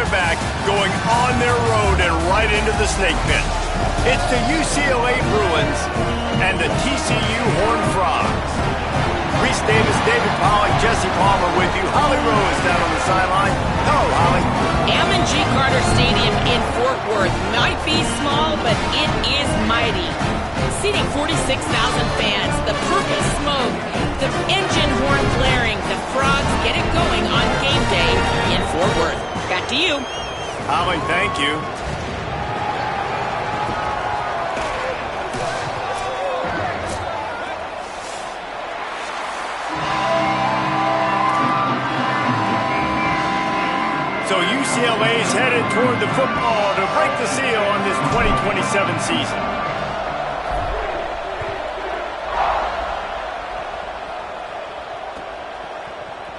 back, going on their road and right into the snake pit. It's the UCLA Bruins and the TCU Horned Frogs. Reese Davis, David Pollack, Jesse Palmer with you. Holly Rose down on the sideline. Hello, Holly. Ammon G. Carter Stadium in Fort Worth might be small, but it is mighty. Seating 46,000 fans, the purple smoke, the engine horn blaring, the Frogs get it going on game day in Fort Worth. Back to you. Holly, thank you. So UCLA is headed toward the football to break the seal on this 2027 season.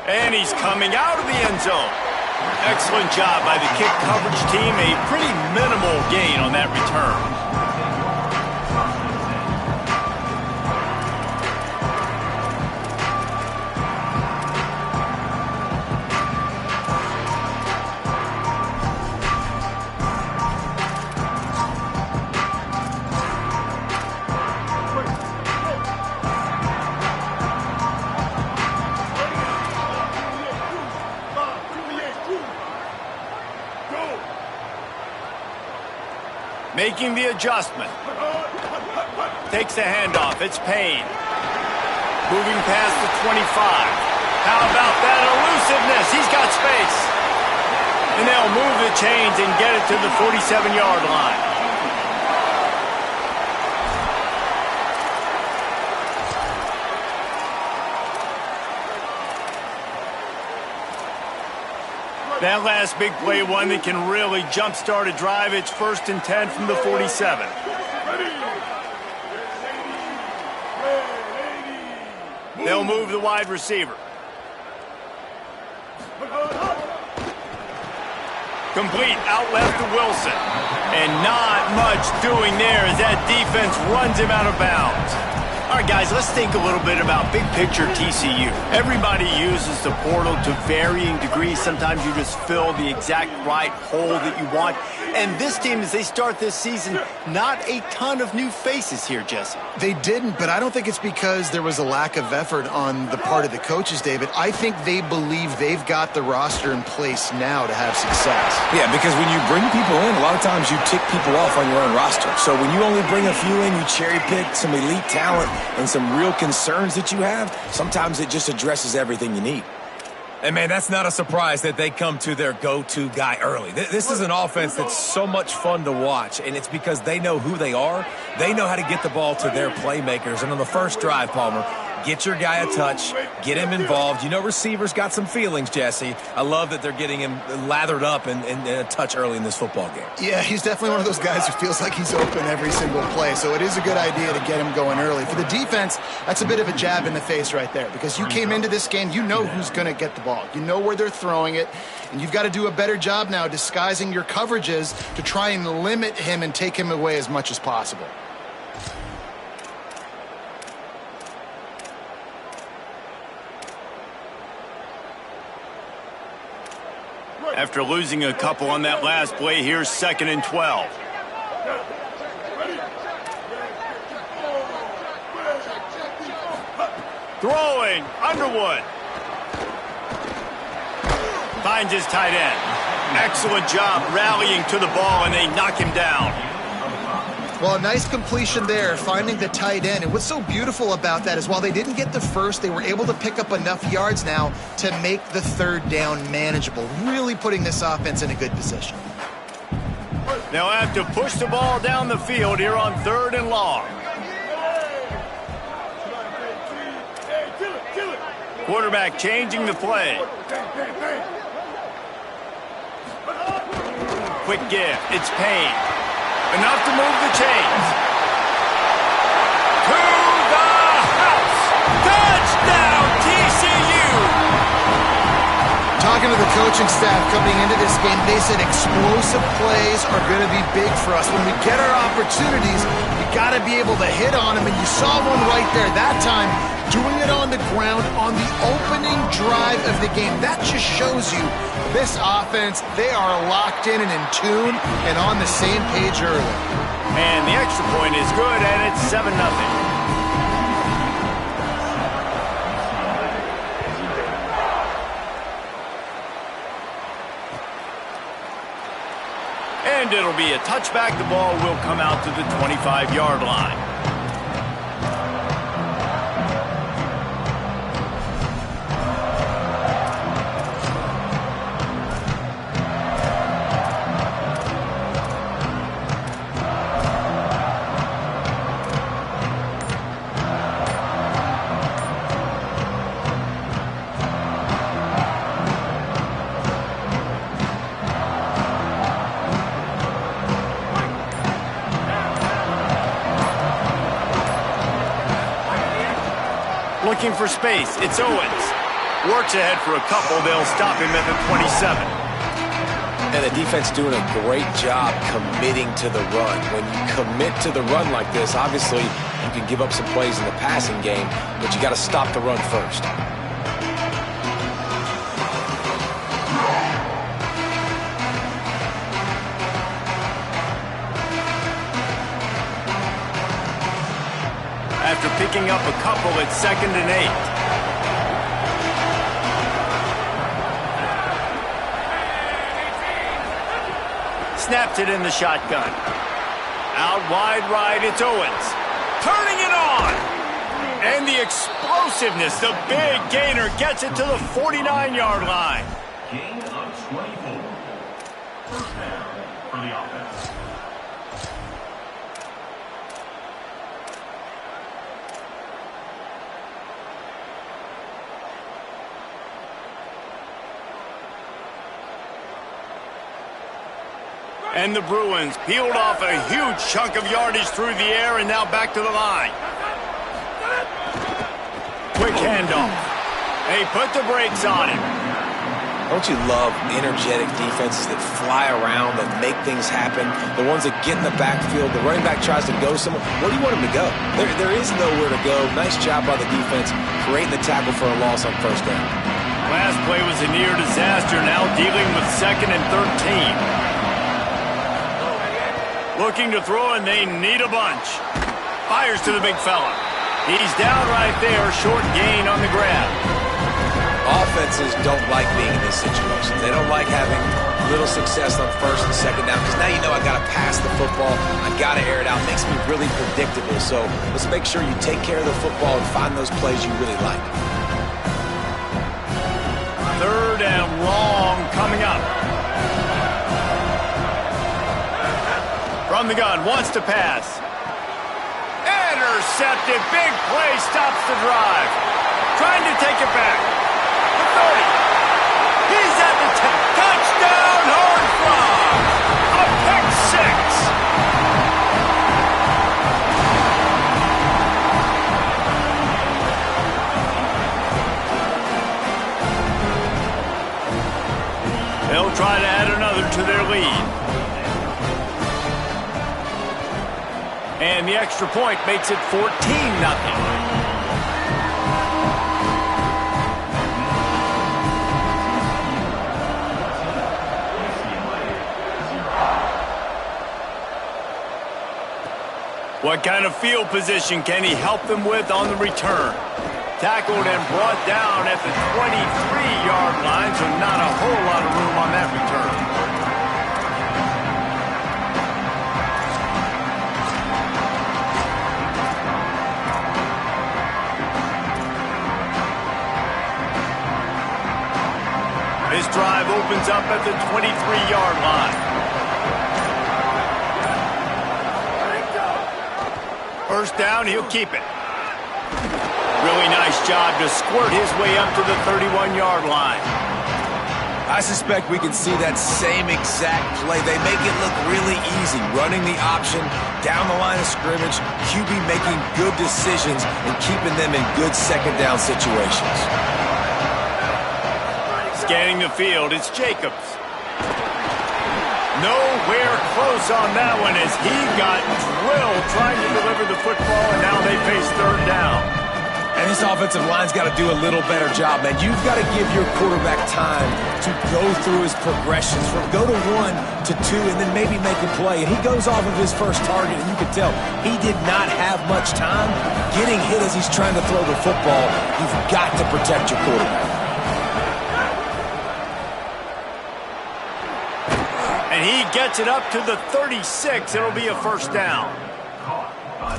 And he's coming out of the end zone. Excellent job by the kick coverage team. A pretty minimal gain on that return. Making the adjustment. Takes the handoff. It's Payne. Moving past the 25. How about that elusiveness? He's got space. And they'll move the chains and get it to the 47-yard line. That last big play, one that can really jumpstart a drive. It's 1st and 10 from the 47. They'll move the wide receiver. Complete, out left to Wilson. And not much doing there as that defense runs him out of bounds. All right, guys, let's think a little bit about big picture TCU. Everybody uses the portal to varying degrees. Sometimes you just fill the exact right hole that you want. And this team, as they start this season, not a ton of new faces here, Jesse. They didn't, but I don't think it's because there was a lack of effort on the part of the coaches, David. I think they believe they've got the roster in place now to have success. Yeah, because when you bring people in, a lot of times you tick people off on your own roster. So when you only bring a few in, you cherry pick some elite talent and some real concerns that you have, sometimes it just addresses everything you need. And, man, that's not a surprise that they come to their go-to guy early. This is an offense that's so much fun to watch, and it's because they know who they are. They know how to get the ball to their playmakers. And on the first drive, Palmer, get your guy a touch, get him involved. You know receivers got some feelings, Jesse. I love that they're getting him lathered up and a touch early in this football game. Yeah, he's definitely one of those guys who feels like he's open every single play, so it is a good idea to get him going early. For the defense, that's a bit of a jab in the face right there because you came into this game, you know who's going to get the ball. You know where they're throwing it, and you've got to do a better job now disguising your coverages to try and limit him and take him away as much as possible. After losing a couple on that last play, here's 2nd and 12. Throwing, Underwood. Finds his tight end. Excellent job rallying to the ball, and they knock him down. Well, a nice completion there, finding the tight end. And what's so beautiful about that is while they didn't get the first, they were able to pick up enough yards now to make the 3rd down manageable, really putting this offense in a good position. They'll have to push the ball down the field here on 3rd and long. Quarterback changing the play. Quick give. It's Payne. Enough to move the chains. To the house. Touchdown, TCU. Talking to the coaching staff coming into this game, they said explosive plays are going to be big for us. When we get our opportunities, we got to be able to hit on them, and you saw one right there. That time, doing it on the ground on the opening drive of the game. That just shows you this offense, they are locked in and in tune and on the same page early. And the extra point is good, and it's 7-0. And it'll be a touchback. The ball will come out to the 25-yard line. Looking for space. It's Owens. Works ahead for a couple. They'll stop him at the 27. And the defense doing a great job committing to the run. When you commit to the run like this, obviously you can give up some plays in the passing game, but you got to stop the run first. After picking up a couple, it's 2nd and 8. Snaps it in the shotgun. Out wide right, it's Owens. Turning it on! And the explosiveness, the big gainer gets it to the 49-yard line. Gain of 24. First down for the offense. And the Bruins peeled off a huge chunk of yardage through the air and now back to the line. Quick handoff. They put the brakes on him. Don't you love energetic defenses that fly around, that make things happen? The ones that get in the backfield, the running back tries to go somewhere. Where do you want him to go? There is nowhere to go. Nice job by the defense, creating the tackle for a loss on first down. Last play was a near disaster, now dealing with 2nd and 13. Looking to throw, and they need a bunch. Fires to the big fella. He's down right there, short gain on the grab. Offenses don't like being in these situations. They don't like having little success on first and second down, because now you know I got to pass the football. I got to air it out. It makes me really predictable. So let's make sure you take care of the football and find those plays you really like. 3rd and long coming up. From the gun, wants to pass. Intercepted, big play, stops the drive. Trying to take it back. The 30. He's at the 10. Touchdown, Horned Frogs. A pick 6. They'll try to add another to their lead. And the extra point makes it 14-0. What kind of field position can he help them with on the return? Tackled and brought down at the 23-yard line, so not a whole lot of room on that return. This drive opens up at the 23-yard line. First down, he'll keep it. Really nice job to squirt his way up to the 31-yard line. I suspect we can see that same exact play. They make it look really easy, running the option down the line of scrimmage, QB making good decisions and keeping them in good second down situations. Scanning the field, it's Jacobs. Nowhere close on that one as he got drilled trying to deliver the football, and now they face 3rd down. And this offensive line's got to do a little better job, man. You've got to give your quarterback time to go through his progressions from go to 1 to 2 and then maybe make a play. And he goes off of his first target, and you can tell he did not have much time getting hit as he's trying to throw the football. You've got to protect your quarterback. And he gets it up to the 36. It'll be a first down.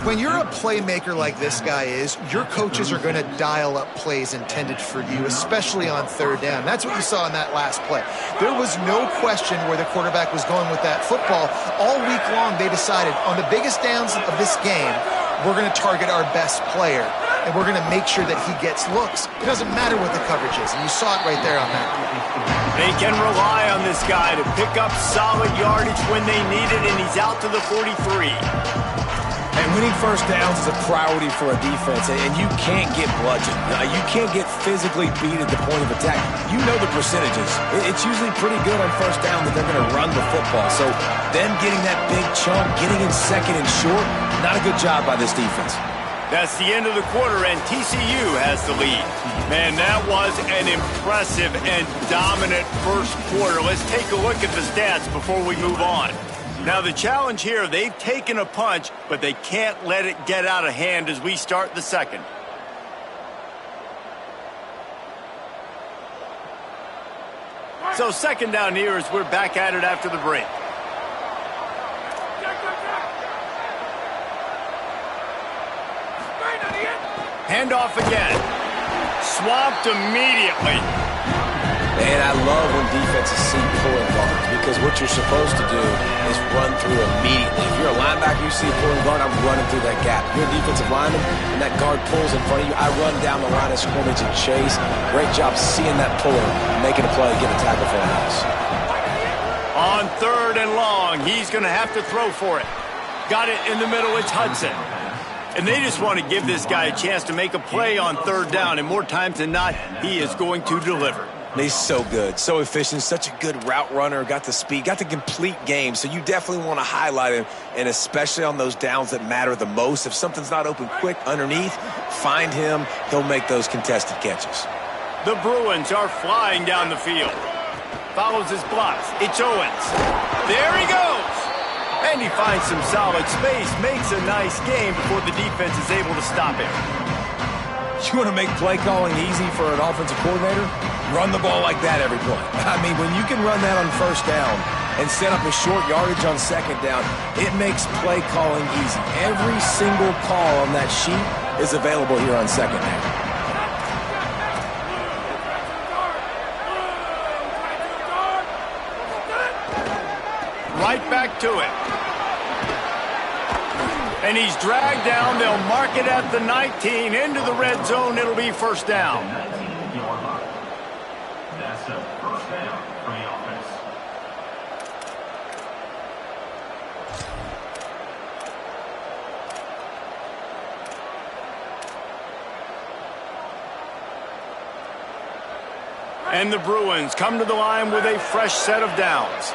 When you're a playmaker like this guy is, your coaches are going to dial up plays intended for you, especially on third down. That's what you saw in that last play. There was no question where the quarterback was going with that football. All week long, they decided on the biggest downs of this game, we're going to target our best player, and we're going to make sure that he gets looks. It doesn't matter what the coverage is, and you saw it right there on that. They can rely on this guy to pick up solid yardage when they need it, and he's out to the 43. And winning first downs is a priority for a defense, and you can't get bludgeoned. You can't get physically beat at the point of attack. You know the percentages. It's usually pretty good on first down that they're going to run the football. So them getting that big chunk, getting in second and short, not a good job by this defense. That's the end of the quarter, and TCU has the lead. Man, that was an impressive and dominant first quarter. Let's take a look at the stats before we move on. Now, the challenge here, they've taken a punch, but they can't let it get out of hand as we start the second. So second down here as we're back at it after the break. Handoff again. Swamped immediately. And I love when defenses see pulling guards, because what you're supposed to do is run through immediately. If you're a linebacker, you see a pulling guard, I'm running through that gap. If you're a defensive lineman and that guard pulls in front of you, I run down the line of scrimmage and chase. Great job seeing that puller, making a play, get a tackle for a loss. On third and long, he's going to have to throw for it. Got it in the middle, it's Hudson. And they just want to give this guy a chance to make a play on third down, and more times than not, he is going to deliver. He's so good, so efficient, such a good route runner, got the speed, got the complete game, so you definitely want to highlight him, and especially on those downs that matter the most. If something's not open quick underneath, find him, he'll make those contested catches. The Bruins are flying down the field. Follows his blocks, it's Owens. There he goes! And he finds some solid space, makes a nice game before the defense is able to stop him. You want to make play calling easy for an offensive coordinator? Run the ball like that every play. I mean, when you can run that on first down and set up a short yardage on second down, it makes play calling easy. Every single call on that sheet is available here on second down. Right back to it. And he's dragged down. They'll mark it at the 19. Into the red zone. It'll be first down. That's a first down for the offense. And the Bruins come to the line with a fresh set of downs.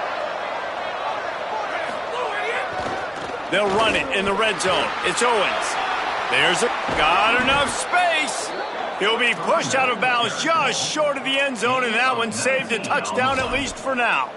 They'll run it in the red zone. It's Owens. Got enough space. He'll be pushed out of bounds just short of the end zone, and that one saved a touchdown at least for now.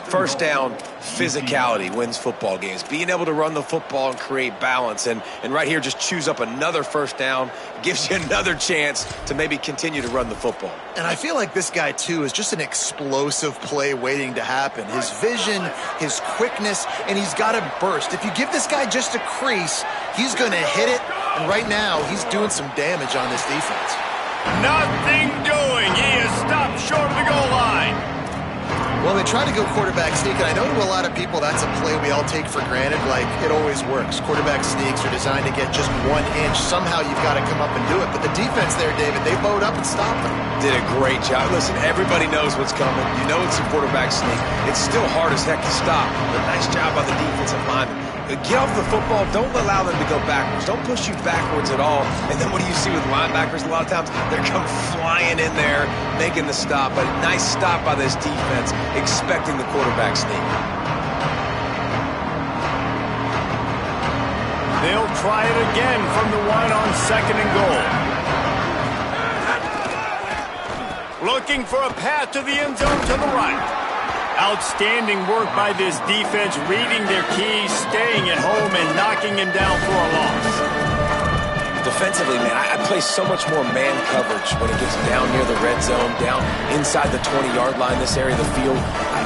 First down, physicality wins football games. Being able to run the football and create balance. And right here, just choose up another first down. Gives you another chance to maybe continue to run the football. And I feel like this guy, too, is just an explosive play waiting to happen. His vision, his quickness, and he's got a burst. If you give this guy just a crease, he's going to hit it. And right now, he's doing some damage on this defense. Nothing doing. He is stopped short of the goal line. Well, they try to go quarterback sneak, and I know to a lot of people that's a play we all take for granted, like it always works. Quarterback sneaks are designed to get just 1 inch. Somehow you've got to come up and do it. But the defense there, David, they bowed up and stopped them. Did a great job. Listen, everybody knows what's coming. You know it's a quarterback sneak. It's still hard as heck to stop. But nice job by the defensive lineman. Get off the football. Don't allow them to go backwards. Don't push you backwards at all. And then what do you see with linebackers? A lot of times they come flying in there, making the stop. But nice stop by this defense, expecting the quarterback sneak. They'll try it again from the 1 on second and goal. Looking for a path to the end zone to the right. Outstanding work by this defense, reading their keys, staying at home, and knocking him down for a loss. Defensively, man, I play so much more man coverage when it gets down near the red zone, down inside the 20-yard line, this area of the field.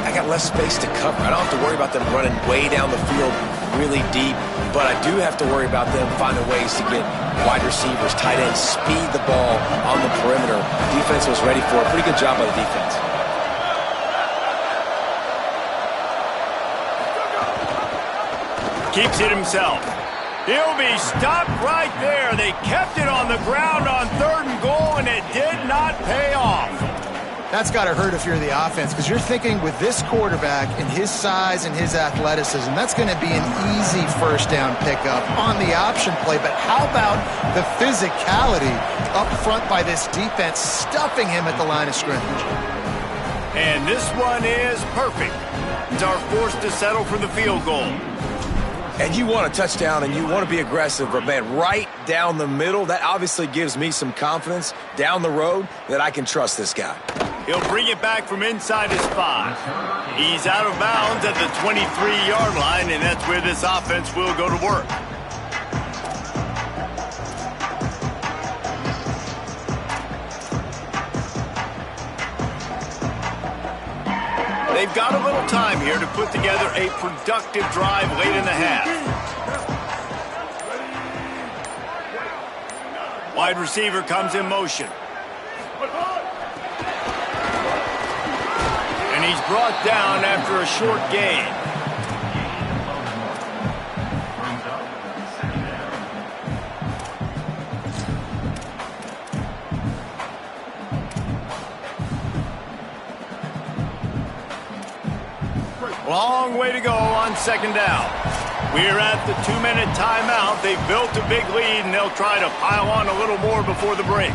I got less space to cover. I don't have to worry about them running way down the field really deep, but I do have to worry about them finding ways to get wide receivers, tight ends, speed the ball on the perimeter. Defense was ready for it. Pretty good job by the defense. Keeps it himself. He'll be stopped right there. They kept it on the ground on 3rd and goal, and it did not pay off. That's got to hurt if you're the offense, because you're thinking with this quarterback and his size and his athleticism, that's going to be an easy first down pickup on the option play. But how about the physicality up front by this defense, stuffing him at the line of scrimmage? And this one is perfect. It's our forced to settle for the field goal. And you want a touchdown and you want to be aggressive, but man, right down the middle, that obviously gives me some confidence down the road that I can trust this guy. He'll bring it back from inside his 5. He's out of bounds at the 23-yard line, and that's where this offense will go to work. They've got a little time here to put together a productive drive late in the half. Wide receiver comes in motion. And he's brought down after a short gain. Long way to go on 2nd down. We're at the 2-minute timeout. They've built a big lead, and they'll try to pile on a little more before the break.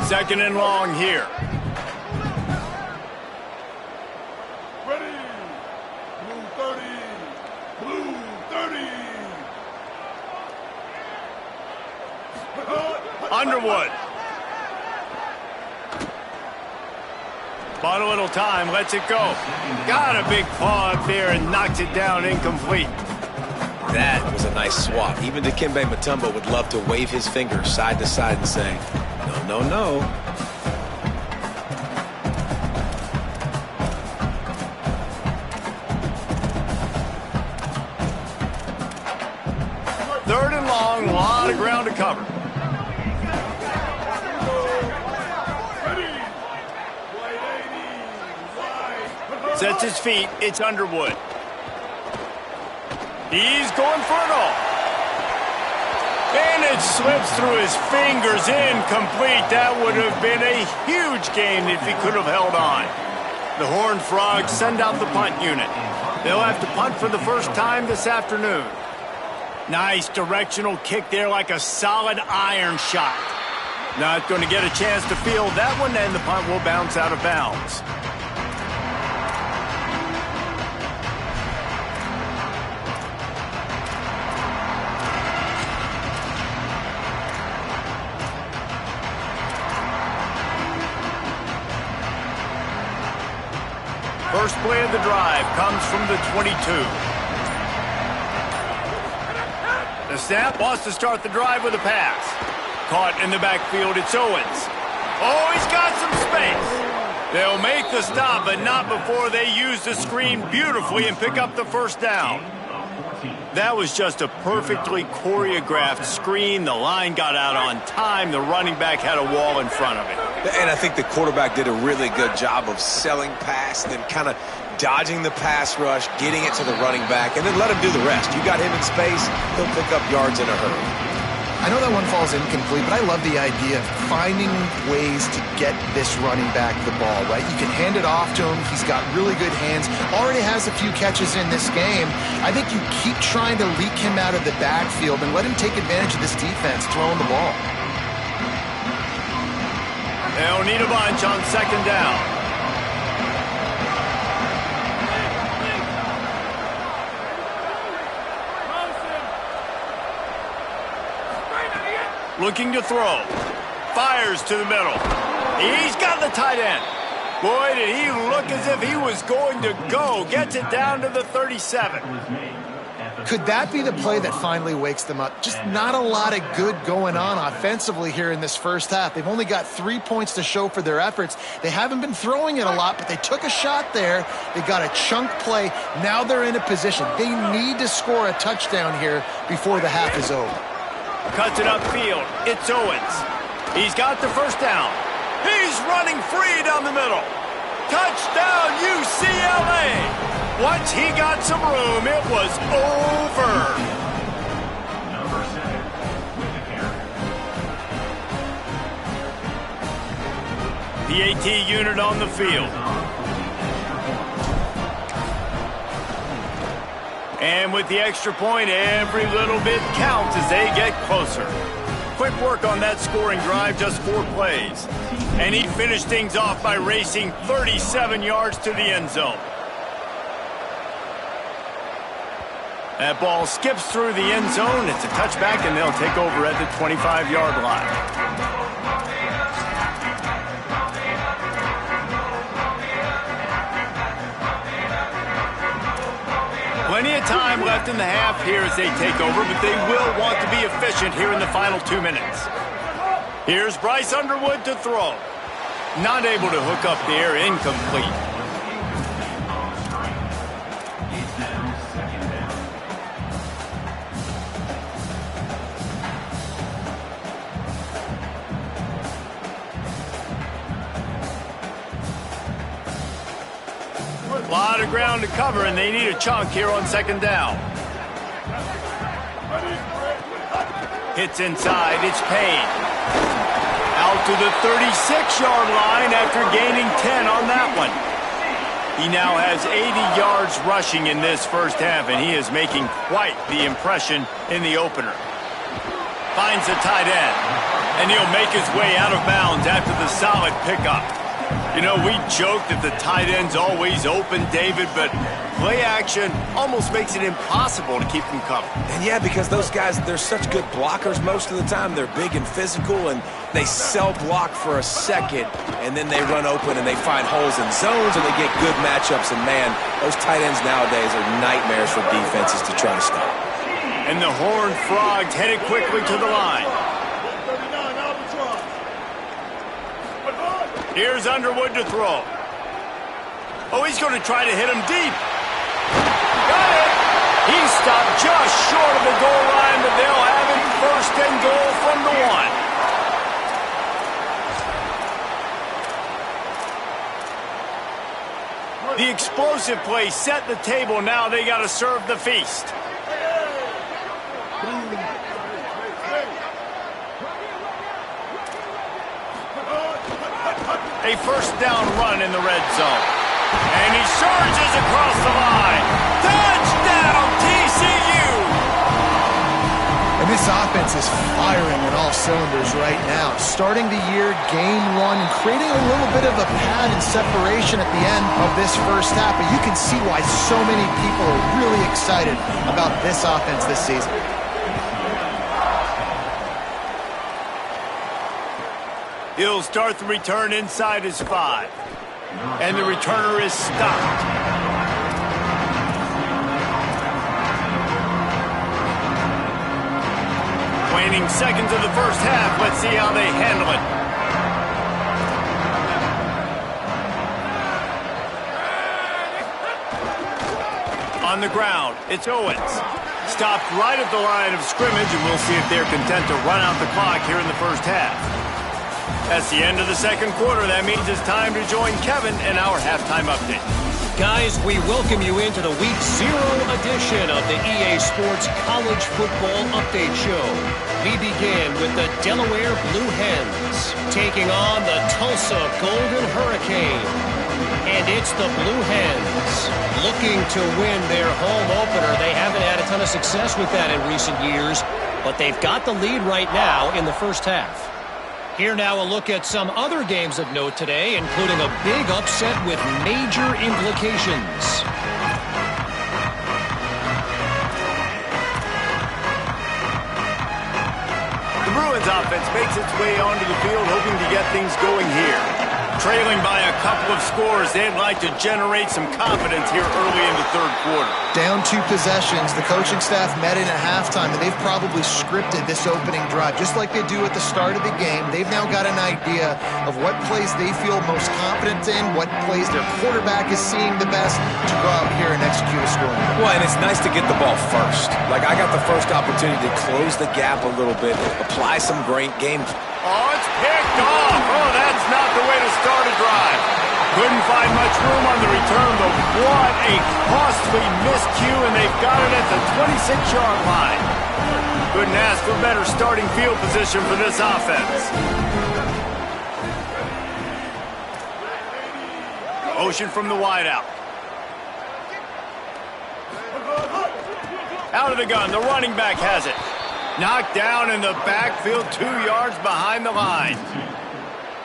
2nd and long here. Ready. Blue 30. Blue 30. Underwood. Bought a little time, lets it go. Got a big paw up there and knocks it down incomplete. That was a nice swat. Even Dikembe Mutombo would love to wave his finger side to side and say, no, no, no. Third and long, a lot of ground to cover. Sets his feet, it's Underwood. He's going for it all. And it slips through his fingers, incomplete. That would have been a huge gain if he could have held on. The Horned Frogs send out the punt unit. They'll have to punt for the first time this afternoon. Nice directional kick there, like a solid iron shot. Not going to get a chance to field that one, and the punt will bounce out of bounds. First play of the drive comes from the 22. The snap wants to start the drive with a pass. Caught in the backfield, it's Owens. Oh, he's got some space. They'll make the stop, but not before they use the screen beautifully and pick up the first down. That was just a perfectly choreographed screen. The line got out on time. The running back had a wall in front of it. And I think the quarterback did a really good job of selling pass, then kind of dodging the pass rush, getting it to the running back, and then let him do the rest. You got him in space, he'll pick up yards in a hurry. I know that one falls incomplete, but I love the idea of finding ways to get this running back the ball, right? You can hand it off to him. He's got really good hands. Already has a few catches in this game. I think you keep trying to leak him out of the backfield and let him take advantage of this defense throwing the ball. They'll need a bunch on 2nd down. Looking to throw. fires to the middle. He's got the tight end. Boy, did he look as if he was going to go. Gets it down to the 37. Could that be the play that finally wakes them up? Just not a lot of good going on offensively here in this first half. They've only got 3 points to show for their efforts. They haven't been throwing it a lot, but they took a shot there. They got a chunk play. Now they're in a position. They need to score a touchdown here before the half is over. Cuts it upfield. It's Owens. He's got the first down. He's running free down the middle. Touchdown, UCLA! Once he got some room, it was over. Number 7 with the carry. The AT unit on the field. And with the extra point, every little bit counts as they get closer. Quick work on that scoring drive, just 4 plays. And he finished things off by racing 37 yards to the end zone. That ball skips through the end zone. It's a touchback, and they'll take over at the 25-yard line. Plenty of time left in the half here as they take over, but they will want to be efficient here in the final 2 minutes. Here's Bryce Underwood to throw. Not able to hook up there, incomplete. A lot of ground to cover, and they need a chunk here on second down. Hits inside, it's Payne. Out to the 36-yard line after gaining 10 on that one. He now has 80 yards rushing in this first half, and he is making quite the impression in the opener. Finds the tight end, and he'll make his way out of bounds after the solid pickup. You know, we joke that the tight end's always open, David, but play action almost makes it impossible to keep them covered. And yeah, because those guys, they're such good blockers most of the time. They're big and physical, and they sell block for a second, and then they run open and they find holes in zones, and they get good matchups. And man, those tight ends nowadays are nightmares for defenses to try to stop. And the Horned Frogs headed quickly to the line. Here's Underwood to throw. Oh, he's going to try to hit him deep. Got it! He stopped just short of the goal line, but they'll have it first and goal from the 1. The explosive play set the table. Now they got to serve the feast. A first down run in the red zone. And he surges across the line. Touchdown, TCU! And this offense is firing on all cylinders right now. Starting the year, game 1, and creating a little bit of a pad and separation at the end of this first half. But you can see why so many people are really excited about this offense this season. He'll start the return inside his 5. And the returner is stopped. Waning seconds of the first half. Let's see how they handle it. On the ground, it's Owens. Stopped right at the line of scrimmage, and we'll see if they're content to run out the clock here in the first half. That's the end of the second quarter. That means it's time to join Kevin in our halftime update. Guys, we welcome you into the Week 0 edition of the EA Sports College Football Update Show. We begin with the Delaware Blue Hens taking on the Tulsa Golden Hurricane. And it's the Blue Hens looking to win their home opener. They haven't had a ton of success with that in recent years, but they've got the lead right now in the first half. Here now a look at some other games of note today, including a big upset with major implications. The Bruins offense makes its way onto the field, hoping to get things going here. Trailing by a couple of scores, they'd like to generate some confidence here early in the third quarter. Down 2 possessions, the coaching staff met in at halftime, and they've probably scripted this opening drive. Just like they do at the start of the game, they've now got an idea of what plays they feel most confident in, what plays their quarterback is seeing the best to go out here and execute a scoring. Well, and it's nice to get the ball first. Like, I got the first opportunity to close the gap a little bit, apply some great game. Oh, it's picked off. Oh, that's not the way to start a drive. Couldn't find much room on the return, but what a costly miscue, and they've got it at the 26-yard line. Couldn't ask for better starting field position for this offense. Motion from the wideout. Out of the gun, the running back has it. Knocked down in the backfield, 2 yards behind the line.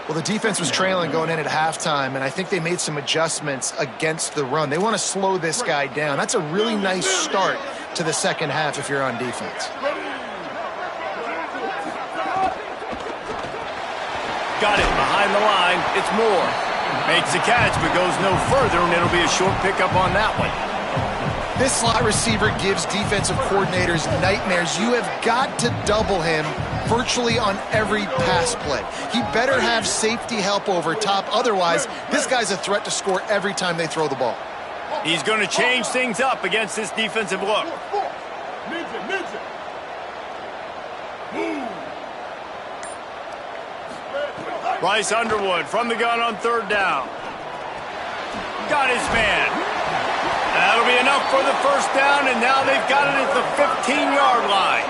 Well, the defense was trailing going in at halftime, and I think they made some adjustments against the run. They want to slow this guy down. That's a really nice start to the second half if you're on defense. Got it behind the line. It's Moore. Makes the catch, but goes no further, and it'll be a short pickup on that one. This slot receiver gives defensive coordinators nightmares. You have got to double him virtually on every pass play. He better have safety help over top. Otherwise, this guy's a threat to score every time they throw the ball. He's going to change things up against this defensive look. Bryce Underwood from the gun on third down. Got his man. That'll be enough for the first down, and now they've got it at the 15-yard line.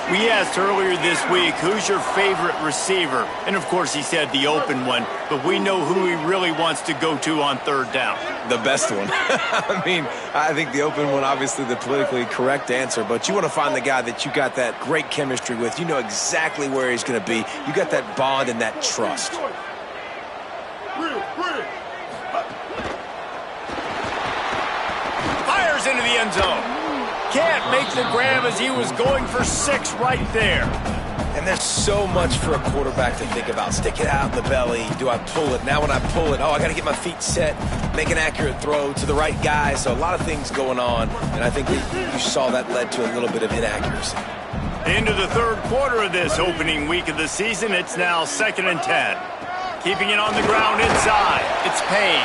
We asked earlier this week, who's your favorite receiver? And, of course, he said the open one, but we know who he really wants to go to on third down. The best one. I mean, I think the open one, obviously the politically correct answer, but you want to find the guy that you got that great chemistry with. You know exactly where he's going to be. You got that bond and that trust. Fires into the end zone. Can't make the grab as he was going for 6 right there. And there's so much for a quarterback to think about. Stick it out in the belly. Do I pull it? Now when I pull it, I got to get my feet set, make an accurate throw to the right guy. So a lot of things going on, and I think that you saw that led to a little bit of inaccuracy. Into the third quarter of this opening week of the season, it's now 2nd and 10. Keeping it on the ground inside, it's Payne.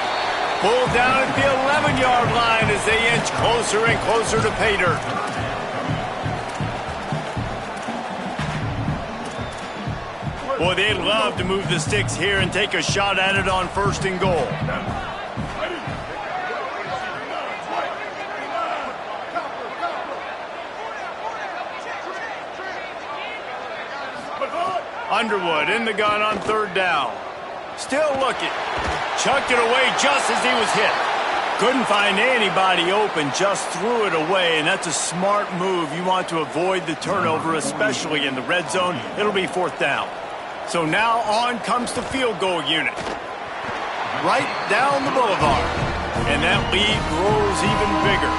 Pulled down at the 11-yard line as they inch closer and closer to pay dirt. Boy, they'd love to move the sticks here and take a shot at it on 1st and goal. Underwood in the gun on 3rd down. Still looking. Chucked it away just as he was hit. Couldn't find anybody open, just threw it away, and that's a smart move. You want to avoid the turnover, especially in the red zone. It'll be 4th down. So now on comes the field goal unit. Right down the boulevard. And that lead grows even bigger.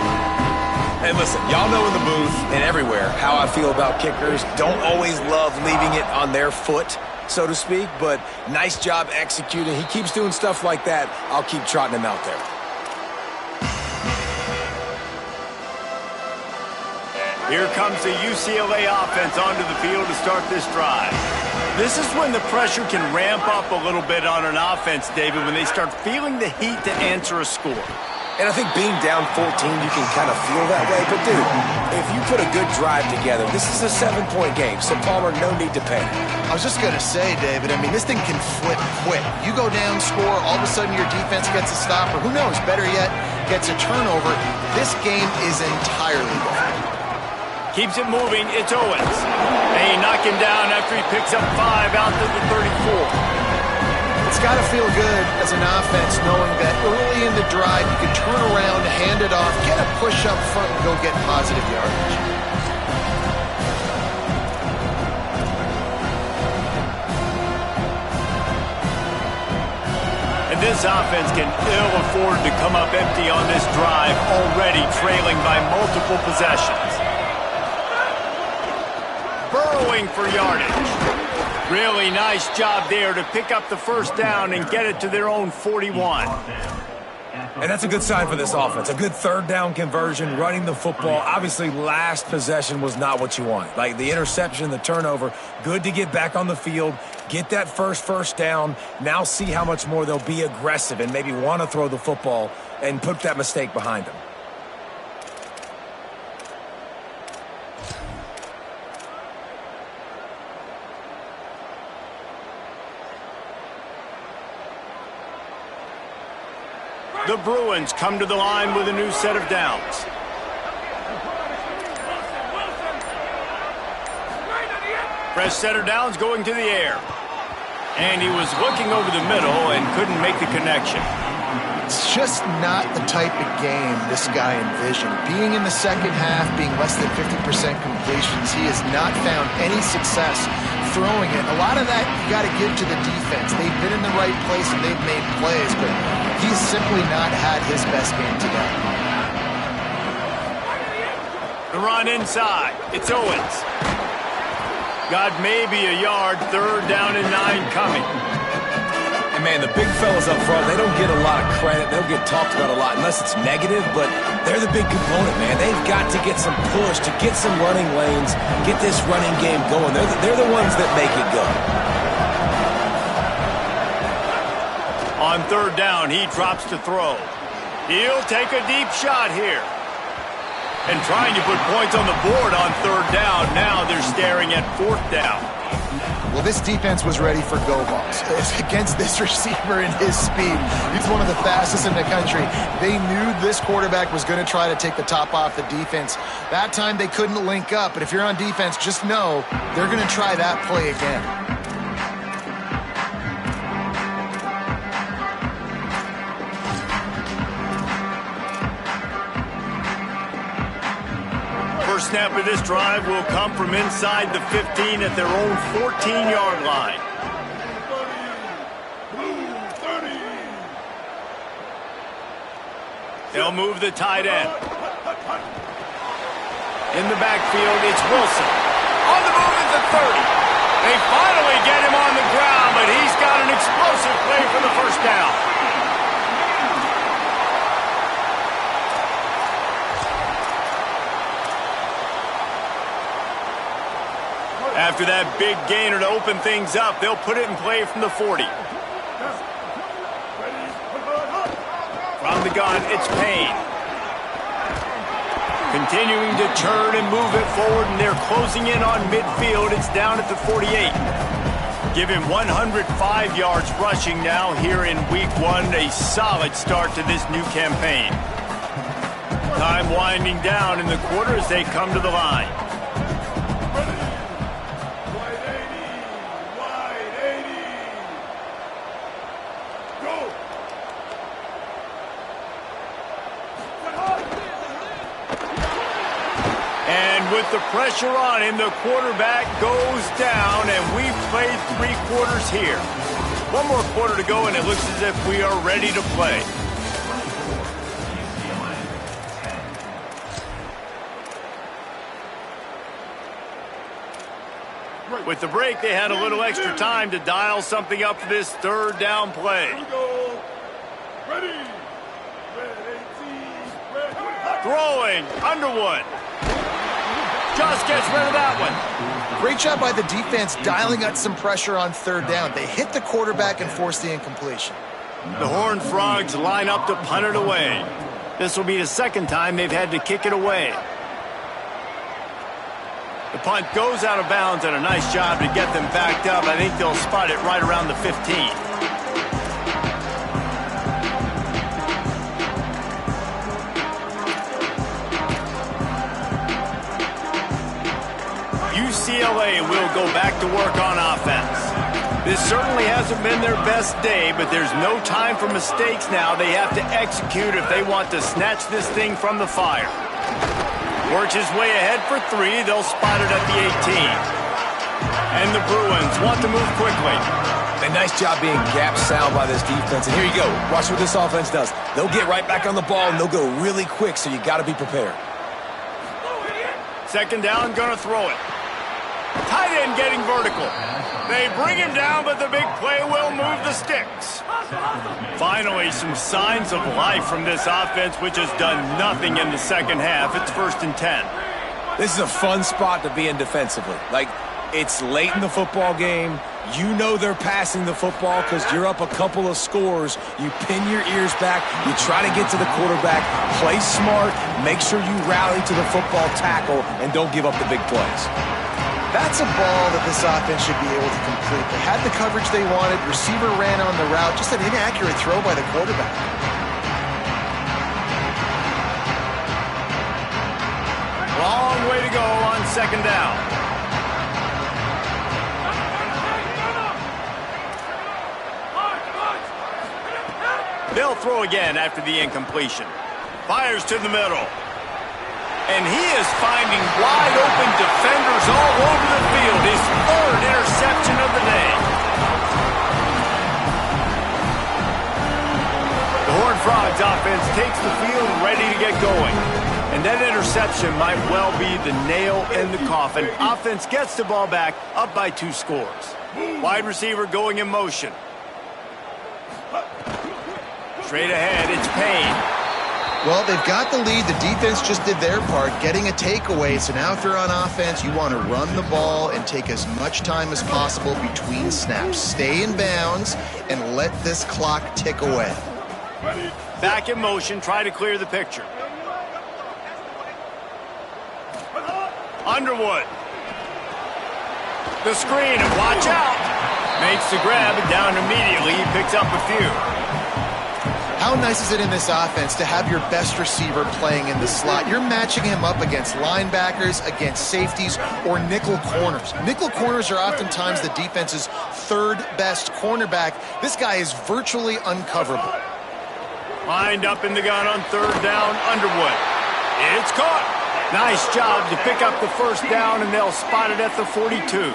Hey, listen, y'all know in the booth and everywhere how I feel about kickers. Don't always love leaving it on their foot, so to speak, but nice job executing. He keeps doing stuff like that. I'll keep trotting him out there. Here comes the UCLA offense onto the field to start this drive. This is when the pressure can ramp up a little bit on an offense, David, when they start feeling the heat to answer a score. And I think being down 14, you can kind of feel that way. But, dude, if you put a good drive together, this is a 7-point game, so, Palmer, no need to panic. I was just going to say, David, I mean, this thing can flip quick. You go down, score, all of a sudden your defense gets a stop, or who knows, better yet, gets a turnover. This game is entirely different. Keeps it moving, it's Owens. They knock him down after he picks up 5 out to the 34. It's got to feel good as an offense knowing that early in the drive you can turn around, hand it off, get a push up front, and go get positive yardage. And this offense can ill afford to come up empty on this drive, already trailing by multiple possessions. burrowing for yardage. Really nice job there to pick up the first down and get it to their own 41. And that's a good sign for this offense. A good third down conversion, running the football. Obviously, last possession was not what you want. Like the interception, the turnover, good to get back on the field, get that first down. Now see how much more they'll be aggressive and maybe want to throw the football and put that mistake behind them. The Bruins come to the line with a new set of downs. Fresh set of downs going to the air. And he was looking over the middle and couldn't make the connection. It's just not the type of game this guy envisioned. Being in the second half, being less than 50% completions, he has not found any success throwing it. A lot of that you got to give to the defense. They've been in the right place and they've made plays, but he's simply not had his best game today. The run inside. It's Owens. Got maybe a yard, third down and 9 coming. And man, the big fellas up front, they don't get a lot of credit. They'll get talked about a lot unless it's negative, but they're the big component, man. They've got to get some push, to get some running lanes, get this running game going. They're the ones that make it go. On third down, he drops to throw. He'll take a deep shot here. And trying to put points on the board on third down. Now they're staring at fourth down. Well, this defense was ready for go balls. Against this receiver and his speed, he's one of the fastest in the country. They knew this quarterback was going to try to take the top off the defense. That time they couldn't link up, but if you're on defense, just know they're going to try that play again. First snap of this drive will come from inside the 15 at their own 14-yard line. They'll move the tight end. In the backfield, it's Wilson. On the move at the 30. They finally get him on the ground, but he's got an explosive play for the first down. After that big gainer to open things up, they'll put it in play from the 40. From the gun, it's Payne. Continuing to turn and move it forward, and they're closing in on midfield. It's down at the 48. Give him 105 yards rushing now here in week 1. A solid start to this new campaign. Time winding down in the quarter as they come to the line. With the pressure on him, the quarterback goes down, and we've played 3 quarters here. One more quarter to go, and it looks as if we are ready to play. With the break, they had a little extra time to dial something up for this third down play. Throwing, Underwood. Just gets rid of that one. Great job by the defense dialing up some pressure on third down. They hit the quarterback and forced the incompletion. The Horned Frogs line up to punt it away. This will be the second time they've had to kick it away. The punt goes out of bounds, and a nice job to get them backed up. I think they'll spot it right around the 15. UCLA will go back to work on offense. This certainly hasn't been their best day, but there's no time for mistakes now. They have to execute if they want to snatch this thing from the fire. Works his way ahead for 3. They'll spot it at the 18. And the Bruins want to move quickly. A nice job being gap sound by this defense. And here you go. Watch what this offense does. They'll get right back on the ball, and they'll go really quick, so you got to be prepared. Second down, gonna throw it. tight end getting vertical. They bring him down, but the big play will move the sticks. Finally, some signs of life from this offense, which has done nothing in the second half. It's 1st and 10. This is a fun spot to be in defensively. Like, it's late in the football game. You know they're passing the football because you're up a couple of scores. You pin your ears back. You try to get to the quarterback. Play smart. Make sure you rally to the football tackle and don't give up the big plays. That's a ball that this offense should be able to complete. They had the coverage they wanted. Receiver ran on the route. Just an inaccurate throw by the quarterback. Long way to go on 2nd down. They'll throw again after the incompletion. Fires to the middle. And he is finding wide-open defenders all over the field. His 3rd interception of the day. The Horned Frogs offense takes the field ready to get going. And that interception might well be the nail in the coffin. Offense gets the ball back, up by 2 scores. Wide receiver going in motion. Straight ahead, it's Payne. Well, they've got the lead. The defense just did their part, getting a takeaway. So now if you're on offense, you want to run the ball and take as much time as possible between snaps. Stay in bounds and let this clock tick away. Back in motion, try to clear the picture. Underwood. The screen, and watch out. Makes the grab and down immediately. He picks up a few. How nice is it in this offense to have your best receiver playing in the slot? You're matching him up against linebackers, against safeties, or nickel corners. Nickel corners are oftentimes the defense's 3rd best cornerback. This guy is virtually uncoverable. Lined up in the gun on 3rd down, Underwood. It's caught. Nice job to pick up the 1st down, and they'll spot it at the 42.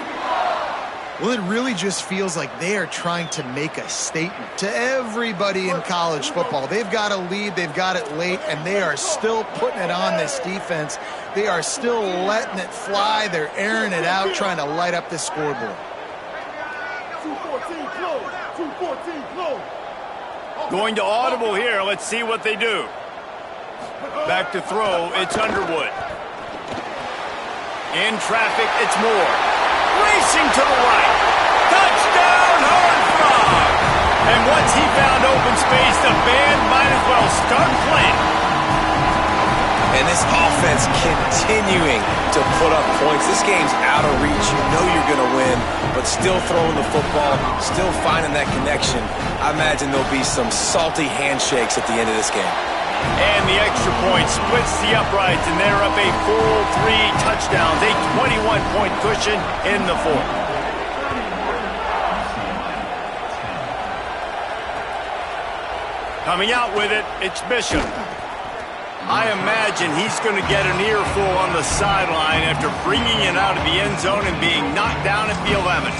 Well, it really just feels like they are trying to make a statement to everybody in college football. They've got a lead, they've got it late, and they are still putting it on this defense. They are still letting it fly. They're airing it out, trying to light up the scoreboard. 214 close. 214 close. Going to audible here. Let's see what they do. Back to throw. It's Underwood. In traffic, it's Moore. Racing to the right. Touchdown, Horned Frog. And once he found open space, the band might as well start playing. And this offense continuing to put up points. This game's out of reach. You know you're going to win, but still throwing the football, still finding that connection. I imagine there'll be some salty handshakes at the end of this game. And the extra point splits the uprights, and they're up a full 3 touchdowns, a 21-point cushion in the 4th. Coming out with it, it's Bishop. I imagine he's going to get an earful on the sideline after bringing it out of the end zone and being knocked down at the 11.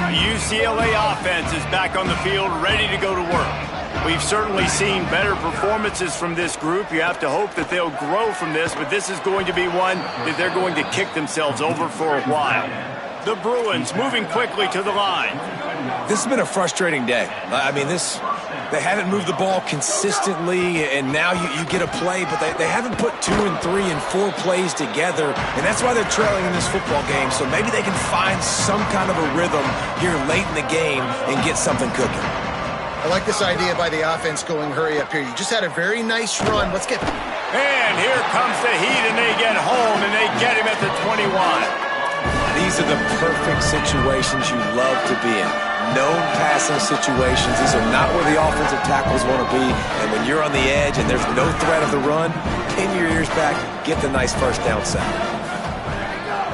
The UCLA offense is back on the field, ready to go to work. We've certainly seen better performances from this group. You have to hope that they'll grow from this, but this is going to be one that they're going to kick themselves over for a while. The Bruins moving quickly to the line. This has been a frustrating day. I mean, they haven't moved the ball consistently, and now you get a play, but they haven't put 2 and 3 and 4 plays together, and that's why they're trailing in this football game. So maybe they can find some kind of a rhythm here late in the game and get something cooking. I like this idea by the offense going hurry up here. You just had a very nice run. Let's get... And here comes the Heat, and they get home, and they get him at the 21. These are the perfect situations you love to be in. Known passing situations. These are not where the offensive tackles want to be. And when you're on the edge and there's no threat of the run, pin your ears back, get the nice 1st down sack.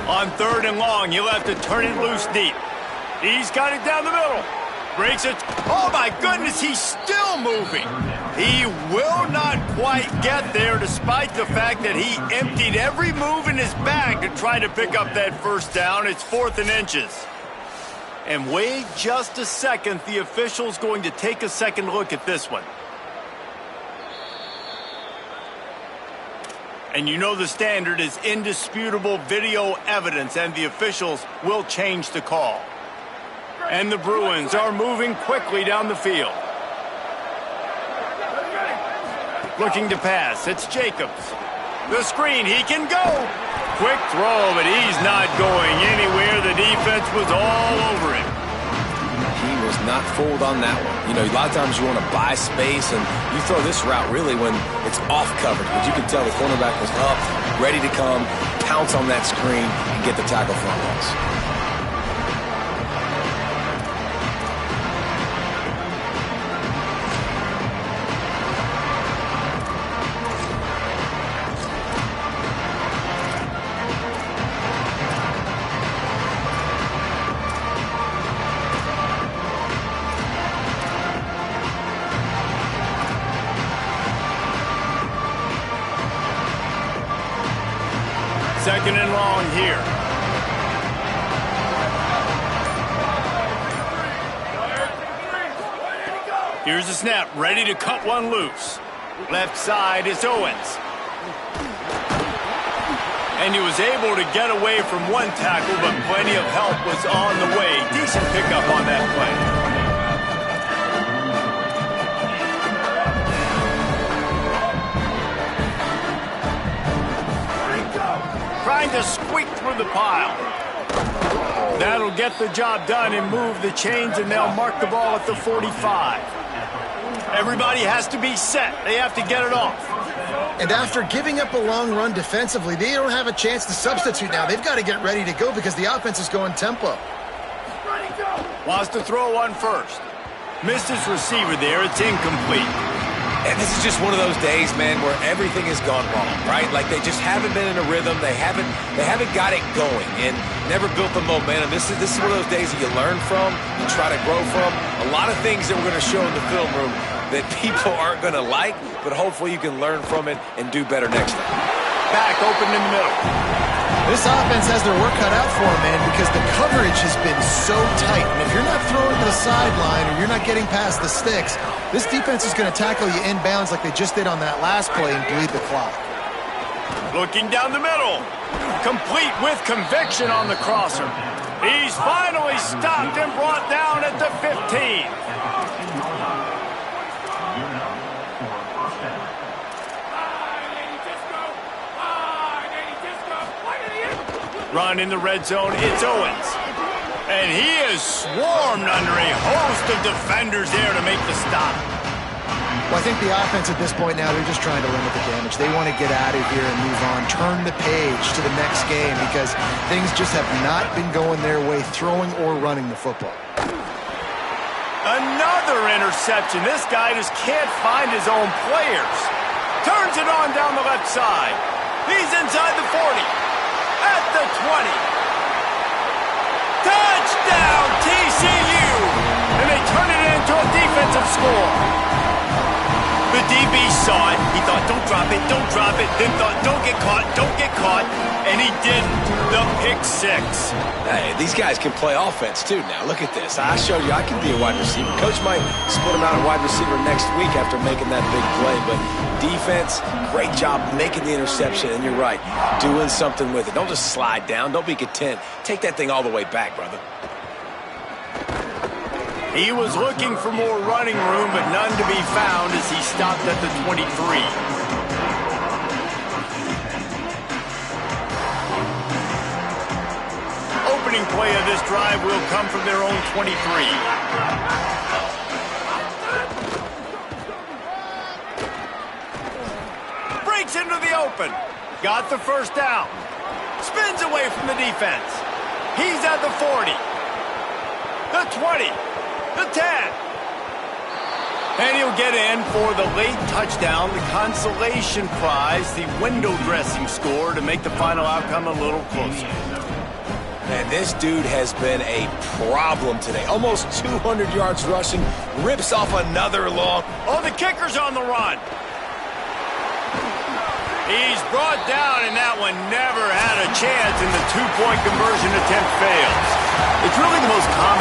On 3rd and long, you'll have to turn it loose deep. He's got it down the middle. Breaks it. Oh, my goodness, he's still moving. He will not quite get there despite the fact that he emptied every move in his bag to try to pick up that 1st down. It's 4th and inches. And wait just a second. The official's going to take a second look at this one. And you know the standard is indisputable video evidence, and the officials will change the call. And the Bruins are moving quickly down the field. Looking to pass, it's Jacobs. The screen, he can go. Quick throw, but he's not going anywhere. The defense was all over him. He was not fooled on that one. You know, a lot of times you want to buy space, and you throw this route really when it's off coverage. But you can tell the cornerback was up, ready to come, pounce on that screen, and get the tackle for a loss. Second and long here. Here's the snap, ready to cut one loose. Left side is Owens. And he was able to get away from one tackle, but plenty of help was on the way. Decent pickup on that play. Trying to squeak through the pile. That'll get the job done and move the chains, and they'll mark the ball at the 45. Everybody has to be set. They have to get it off. And after giving up a long run defensively, they don't have a chance to substitute now. They've got to get ready to go because the offense is going tempo. Wants to throw one first. Missed his receiver there. It's incomplete. And this is just one of those days, man, where everything has gone wrong, right? Like they just haven't been in a rhythm. They haven't got it going and never built the momentum. This is one of those days that you learn from, you try to grow from. A lot of things that we're going to show in the film room that people aren't going to like, but hopefully you can learn from it and do better next time. Back open in the middle. This offense has their work cut out for them, man, because the coverage has been so tight. And if you're not throwing to the sideline or you're not getting past the sticks, this defense is going to tackle you inbounds like they just did on that last play and bleed the clock. Looking down the middle. Complete with conviction on the crosser. He's finally stopped and brought down at the 15. Run in the red zone, it's Owens. And he is swarmed under a host of defenders there to make the stop. Well, I think the offense at this point now, they're just trying to limit the damage. They want to get out of here and move on, turn the page to the next game because things just have not been going their way, throwing or running the football. Another interception. This guy just can't find his own players. Turns it on down the left side. He's inside the 40. At the 20. Touchdown, TCU! And they turn it into a defensive score. The DB saw it. He thought, don't drop it, don't drop it. Then thought, don't get caught. And he didn't. The pick six. Hey, these guys can play offense, too, now. Look at this. I showed you I can be a wide receiver. Coach might split him out a wide receiver next week after making that big play, but defense, great job making the interception, and you're right, doing something with it. Don't just slide down. Don't be content. Take that thing all the way back, brother. He was looking for more running room, but none to be found as he stopped at the 23. Opening play of this drive will come from their own 23. Breaks into the open. Got the first down. Spins away from the defense. He's at the 40. The 20. The 10. And he'll get in for the late touchdown, the consolation prize, the window dressing score to make the final outcome a little closer. Man, this dude has been a problem today. Almost 200 yards rushing, rips off another long. Oh, the kicker's on the run. He's brought down, and that one never had a chance, and the two-point conversion attempt fails. It's really the most common